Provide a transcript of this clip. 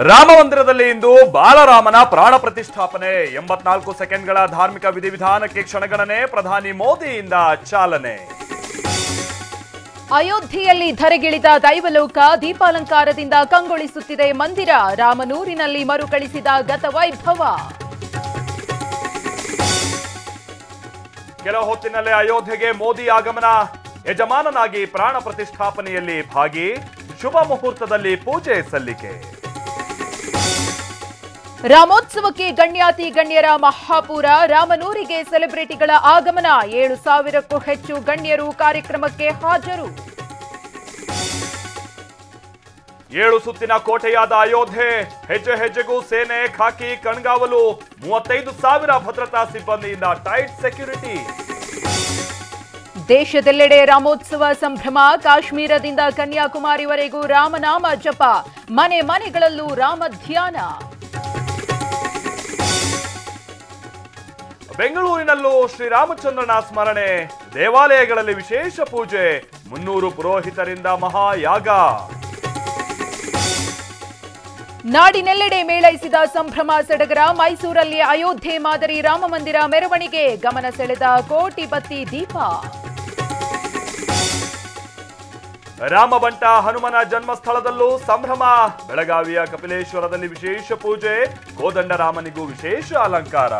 ರಾಮ ಮಂದಿರದಲ್ಲಿ ಇಂದು ಬಾಲರಾಮನ ಪ್ರಾಣ ಪ್ರತಿಷ್ಠಾಪನೆ 84 ಸೆಕೆಂಡ್ಗಳ ಧಾರ್ಮಿಕ ವಿಧಿವಿಧಾನಕ್ಕೆ ಕ್ಷಣಗಣನೆ ಪ್ರಧಾನಿ ಮೋದಿಯಿಂದ ಚಾಲನೆ. ಅಯೋಧ್ಯೆಯಲ್ಲಿ ಧರೆಗಿಳಿದ ದೈವಲೋಕ ದೀಪಾಲಂಕಾರದಿಂದ ಕಂಗೊಳಿಸುತ್ತಿದೆ ಮಂದಿರ. ರಾಮನೂರಿನಲ್ಲಿ ಮರುಕಳಿಸಿದ ಗತವೈಭವ. ಕೆಲ ಹೊತ್ತಿನಲ್ಲೇ ಅಯೋಧ್ಯೆಗೆ ಮೋದಿ ಆಗಮನ. ಯಜಮಾನನಾಗಿ ಪ್ರಾಣ ಪ್ರತಿಷ್ಠಾಪನೆಯಲ್ಲಿ ಭಾಗಿ. ಶುಭ ಮುಹೂರ್ತದಲ್ಲಿ ಪೂಜೆ ಸಲ್ಲಿಕೆ. ರಾಮೋತ್ಸವಕ್ಕೆ ಗಣ್ಯಾತಿ ಗಣ್ಯರ ಮಹಾಪೂರ. ರಾಮನೂರಿಗೆ ಸೆಲೆಬ್ರಿಟಿಗಳ ಆಗಮನ. 7,000ಕ್ಕೂ ಹೆಚ್ಚು ಗಣ್ಯರು ಕಾರ್ಯಕ್ರಮಕ್ಕೆ ಹಾಜರು. 7 ಸುತ್ತಿನ ಕೋಟೆಯಾದ ಅಯೋಧ್ಯೆ. ಹೆಜ್ಜೆ ಹೆಜ್ಜೆಗೂ ಸೇನೆ, ಖಾಕಿ, ಕಣ್ಗಾವಲು. 35,000 ಭದ್ರತಾ ಸಿಬ್ಬಂದಿಯಿಂದ ಟೈಟ್ ಸೆಕ್ಯೂರಿಟಿ. ದೇಶದೆಲ್ಲೆಡೆ ರಾಮೋತ್ಸವ ಸಂಭ್ರಮ. ಕಾಶ್ಮೀರದಿಂದ ಕನ್ಯಾಕುಮಾರಿವರೆಗೂ ರಾಮನಾಮ ಜಪ. ಮನೆ ಮನೆಗಳಲ್ಲೂ ರಾಮ ಧ್ಯಾನ. ಬೆಂಗಳೂರಿನಲ್ಲೂ ಶ್ರೀರಾಮಚಂದ್ರನ ಸ್ಮರಣೆ. ದೇವಾಲಯಗಳಲ್ಲಿ ವಿಶೇಷ ಪೂಜೆ. 300 ಪುರೋಹಿತರಿಂದ ಮಹಾಯಾಗ. ನಾಡಿನೆಲ್ಲೆಡೆ ಮೇಳೈಸಿದ ಸಂಭ್ರಮ ಸಡಗರ. ಮೈಸೂರಲ್ಲಿ ಅಯೋಧ್ಯೆ ಮಾದರಿ ರಾಮ ಮಂದಿರ ಮೆರವಣಿಗೆ. ಗಮನ ಸೆಳೆದ ಕೋಟಿ ಬತ್ತಿ ದೀಪ. ರಾಮಬಂಟ ಹನುಮನ ಜನ್ಮಸ್ಥಳದಲ್ಲೂ ಸಂಭ್ರಮ. ಬೆಳಗಾವಿಯ ಕಪಿಲೇಶ್ವರದಲ್ಲಿ ವಿಶೇಷ ಪೂಜೆ. ಕೋದಂಡರಾಮನಿಗೂ ವಿಶೇಷ ಅಲಂಕಾರ.